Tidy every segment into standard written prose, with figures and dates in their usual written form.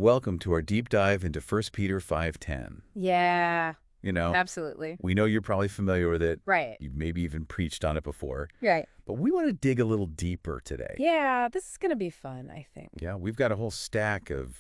welcome to our deep dive into 1 Peter 5:10. Yeah, You know, absolutely. we know you're probably familiar with it. Right. You've maybe even preached on it before. Right. But we want to dig a little deeper today. Yeah, this is going to be fun, I think. Yeah, we've got a whole stack of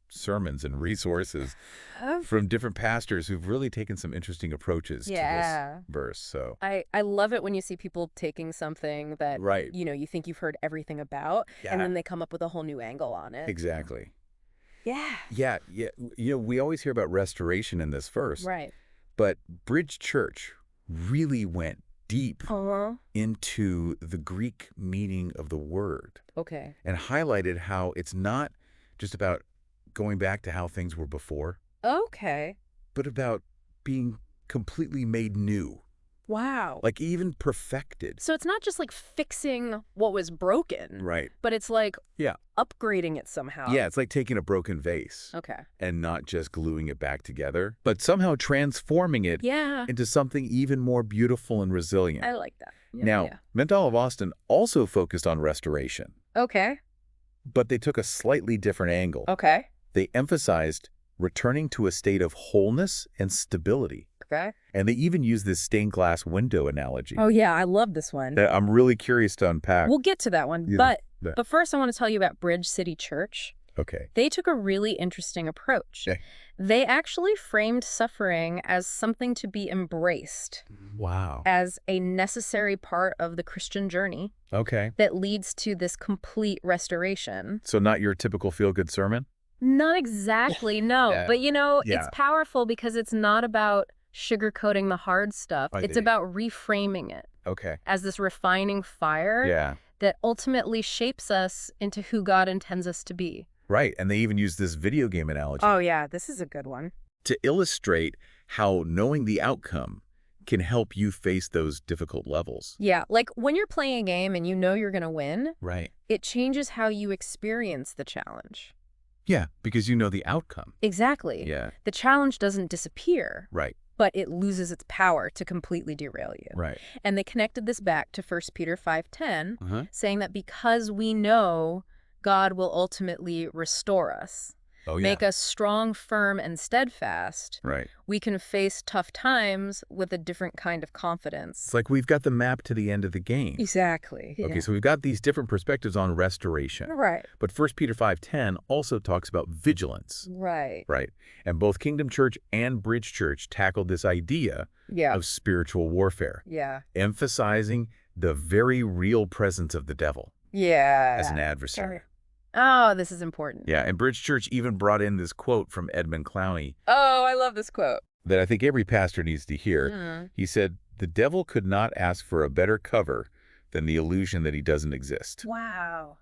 sermons and resources Um, from different pastors who've really taken some interesting approaches to Yeah. this verse. So, I love it when you see people taking something that, right. you think you've heard everything about, Yeah, and then they come up with a whole new angle on it. exactly. Yeah. Yeah. We always hear about restoration in this verse, Right. but Bridge Church really went deep Uh-huh. into the Greek meaning of the word Okay. and highlighted how it's not just about going back to how things were before, Okay. but about being completely made new, Wow. like even perfected. So it's not just like fixing what was broken, Right. but it's like Yeah. upgrading it somehow. Yeah, it's like taking a broken vase Okay. and not just gluing it back together, but somehow transforming it Yeah. into something even more beautiful and resilient. I like that. Yeah, Now, yeah. Mental of Austin also focused on restoration, Okay. but they took a slightly different angle. Okay. They emphasized returning to a state of wholeness and stability. Okay. And they even used this stained glass window analogy Oh, yeah, I love this one. that I'm really curious to unpack. We'll get to that one, Yeah, but yeah. but first I want to tell you about Bridge City Church. Okay. They took a really interesting approach. Okay. They actually framed suffering as something to be embraced, Wow. as a necessary part of the Christian journey Okay. that leads to this complete restoration. So not your typical feel-good sermon? Not exactly, no. Yeah. But Yeah. it's powerful because it's not about sugarcoating the hard stuff. I It's see. about reframing it Okay. as this refining fire Yeah. that ultimately shapes us into who God intends us to be. Right. And they even used this video game analogy Oh, yeah, this is a good one. to illustrate how knowing the outcome can help you face those difficult levels. Yeah, like when you're playing a game and you know you're going to win, Right. it changes how you experience the challenge. Yeah, because you know the outcome. Exactly. Yeah. The challenge doesn't disappear, Right. but it loses its power to completely derail you. Right. And they connected this back to 1 Peter 5:10, Uh-huh. saying that because we know God will ultimately restore us, Oh, yeah. make us strong, firm, and steadfast, Right. we can face tough times with a different kind of It's confidence. like we've got the map to the end of the game. Exactly. Okay, so we've got these different perspectives on restoration. Right. But 1 Peter 5:10 also talks about vigilance, Right. right? And both Kingdom Church and Bridge Church tackled this idea Yeah. of spiritual warfare, Yeah. emphasizing the very real presence of the devil Yeah. as an adversary. Oh, this is important. Yeah, and Bridge Church even brought in this quote from Edmund Clowney Oh, I love this quote. that I think every pastor needs to hear. Mm. He said, "The devil could not ask for a better cover than the illusion that he doesn't exist." Wow.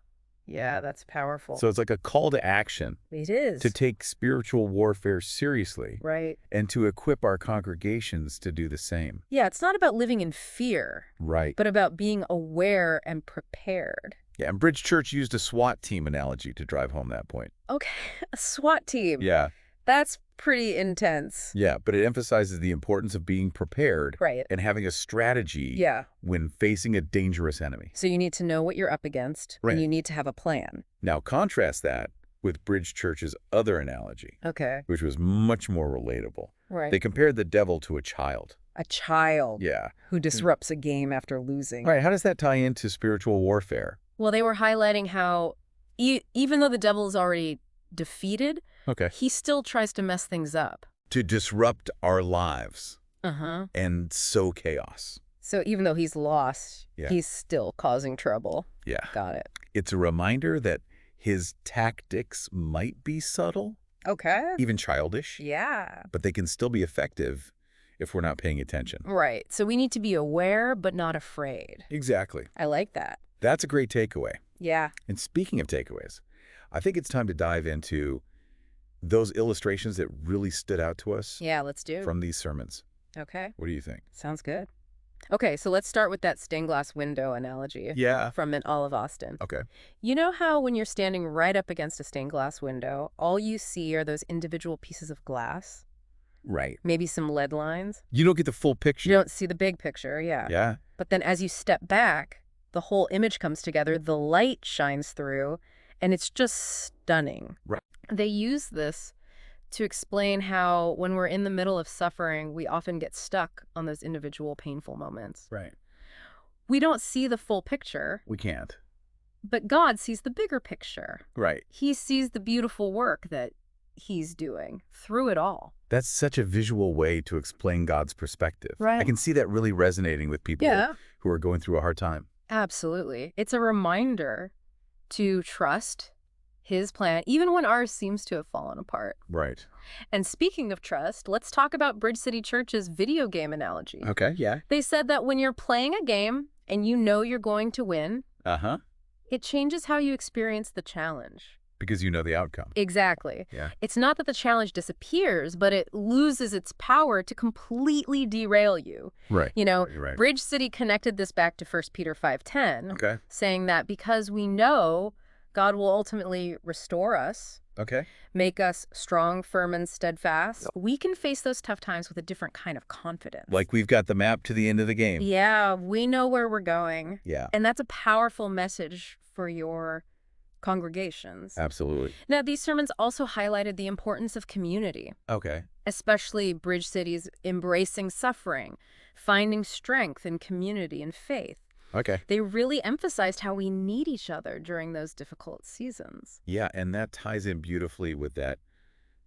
Yeah, that's powerful. So it's like a call to action it is. to take spiritual warfare seriously Right. and to equip our congregations to do the same. Yeah, it's not about living in fear, Right. but about being aware and prepared. Yeah, and Bridge Church used a SWAT team analogy to drive home that point. Okay, a SWAT team. Yeah, That's pretty intense. yeah, but it emphasizes the importance of being prepared Right. and having a strategy Yeah. when facing a dangerous enemy. So you need to know what you're up against, Right. and you need to have a plan. Now, contrast that with Bridge Church's other analogy, Okay. which was much more relatable. Right. They compared the devil to a child. A child Yeah. who disrupts a game after losing. All right, how does that tie into spiritual warfare? Well, they were highlighting how even though the devil is already defeated, Okay. he still tries to mess things up. To disrupt our lives Uh-huh. and sow chaos. So even though he's lost, Yeah. he's still causing trouble. Yeah. Got it. It's a reminder that his tactics might be subtle, Okay. even childish, Yeah. but they can still be effective if we're not paying attention. Right. So we need to be aware but not afraid. Exactly. I like that. That's a great takeaway. Yeah. And speaking of takeaways, I think it's time to dive into those illustrations that really stood out to us Yeah, let's do. from these sermons. Okay. What do you think? Sounds good. Okay, so let's start with that stained glass window analogy Yeah. from Mint Olive Austin. Okay. You know how when you're standing right up against a stained glass window, all you see are those individual pieces of glass? Right. Maybe some lead lines? You don't get the full picture. You don't see the big picture, yeah. Yeah. But then as you step back, the whole image comes together, the light shines through, and it's just stunning. Right. They use this to explain how when we're in the middle of suffering, we often get stuck on those individual painful moments. Right. We don't see the full picture, We can't. but God sees the bigger picture. Right. He sees the beautiful work that he's doing through it all. That's such a visual way to explain God's perspective. Right. I can see that really resonating with people Yeah. who are going through a hard time. Absolutely. It's a reminder to trust his plan, even when ours seems to have fallen apart. Right. And speaking of trust, let's talk about Bridge City Church's video game analogy. Okay, yeah. They said that when you're playing a game and you know you're going to win, Uh-huh. it changes how you experience the challenge. Because you know the outcome. Exactly. Yeah. It's not that the challenge disappears, but it loses its power to completely derail you. Right. You know, Right. Bridge City connected this back to 1 Peter 5:10, Okay. saying that because we know God will ultimately restore us, Okay. make us strong, firm, and steadfast, we can face those tough times with a different kind of confidence. Like we've got the map to the end of the game. Yeah, we know where we're going. Yeah. And that's a powerful message for your congregations. Absolutely. Now, these sermons also highlighted the importance of community, Okay. especially Bridge City's embracing suffering, finding strength in community and faith. Okay. They really emphasized how we need each other during those difficult seasons. Yeah, and that ties in beautifully with that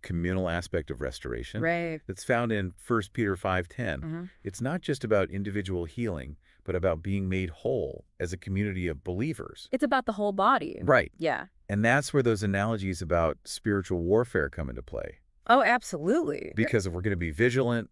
communal aspect of restoration. Right. That's found in 1 Peter 5:10. Mhm. It's not just about individual healing, but about being made whole as a community of believers. It's about the whole body. Right. Yeah. And that's where those analogies about spiritual warfare come into play. Oh, absolutely. Because if we're going to be vigilant,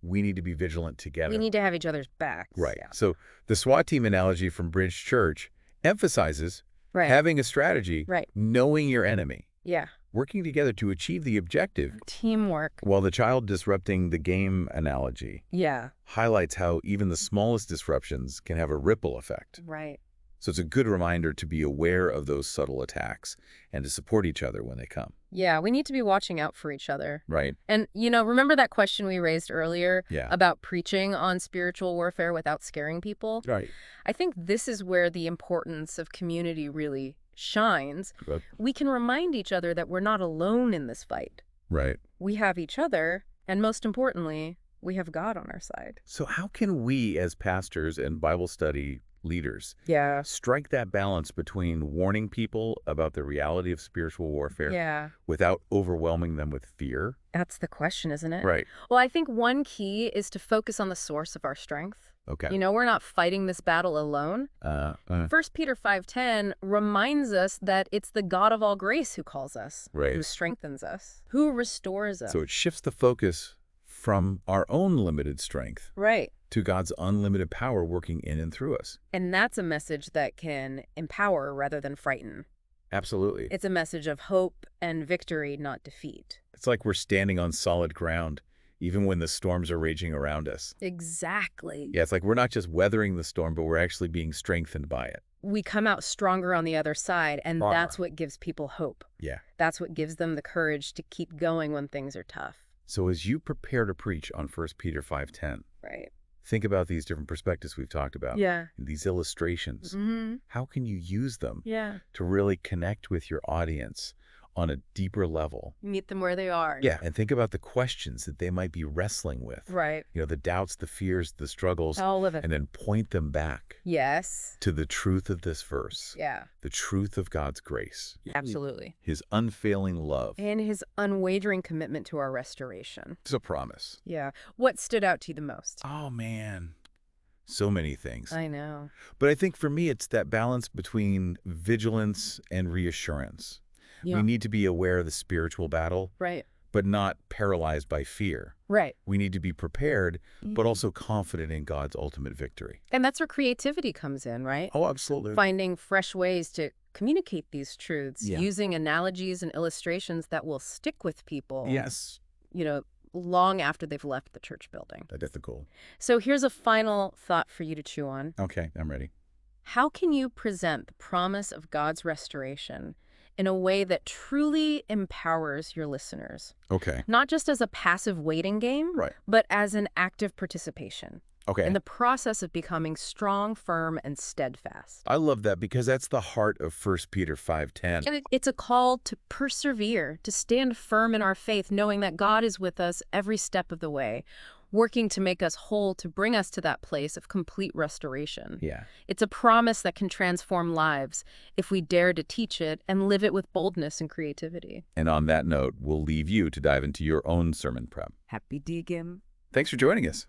we need to be vigilant together. We need to have each other's backs. Right. Yeah. So the SWAT team analogy from Bridge Church emphasizes Right. having a strategy, Right. knowing your enemy, Yeah. working together to achieve the objective, Teamwork. while the child disrupting the game analogy Yeah. highlights how even the smallest disruptions can have a ripple effect. Right. So it's a good reminder to be aware of those subtle attacks and to support each other when they come. Yeah, we need to be watching out for each other. Right? And, remember that question we raised earlier Yeah. about preaching on spiritual warfare without scaring people? Right. I think this is where the importance of community really shines. But- We can remind each other that we're not alone in this fight. Right. We have each other, and most importantly, we have God on our side. So how can we as pastors and Bible study leaders Yeah. strike that balance between warning people about the reality of spiritual warfare Yeah. without overwhelming them with fear? That's the question, isn't it? Right. Well, I think one key is to focus on the source of our strength. Okay. We're not fighting this battle alone. 1 Peter 5:10 reminds us that it's the God of all grace who calls us, Right. who strengthens us, who restores us. So it shifts the focus from our own limited strength Right. to God's unlimited power working in and through us. And that's a message that can empower rather than frighten. Absolutely. It's a message of hope and victory, not defeat. It's like we're standing on solid ground, even when the storms are raging around us. Exactly. Yeah, it's like we're not just weathering the storm, but we're actually being strengthened by it. We come out stronger on the other side, and Far. that's what gives people hope. Yeah. That's what gives them the courage to keep going when things are tough. So as you prepare to preach on 1 Peter 5:10, Right. think about these different perspectives we've talked about. Yeah. These illustrations. Mm-hmm. How can you use them Yeah. to really connect with your audience on a deeper level? Meet them where they are. Yeah, and think about the questions that they might be wrestling with. Right. The doubts, the fears, the struggles, All of it. and then point them back Yes. to the truth of this verse, Yeah. the truth of God's grace, Absolutely. his unfailing love. And his unwavering commitment to our restoration. It's a promise. Yeah. What stood out to you the most? Oh, man. So many things. I know. But I think for me, it's that balance between vigilance and reassurance. Yeah. We need to be aware of the spiritual battle, Right. but not paralyzed by fear. Right. We need to be prepared, but also confident in God's ultimate victory. And that's where creativity comes in, right? Oh, absolutely. Finding fresh ways to communicate these truths, Yeah. using analogies and illustrations that will stick with people, Yes. long after they've left the church building. That's the goal. So here's a final thought for you to chew on. Okay, I'm ready. How can you present the promise of God's restoration in a way that truly empowers your listeners? Okay. Not just as a passive waiting game, Right. but as an active participation. in Okay. the process of becoming strong, firm, and steadfast. I love that because that's the heart of 1 Peter 5:10. And it's a call to persevere, to stand firm in our faith, knowing that God is with us every step of the way, working to make us whole, to bring us to that place of complete restoration. Yeah. It's a promise that can transform lives if we dare to teach it and live it with boldness and creativity. And on that note, we'll leave you to dive into your own sermon prep. Happy digging. Thanks for joining us.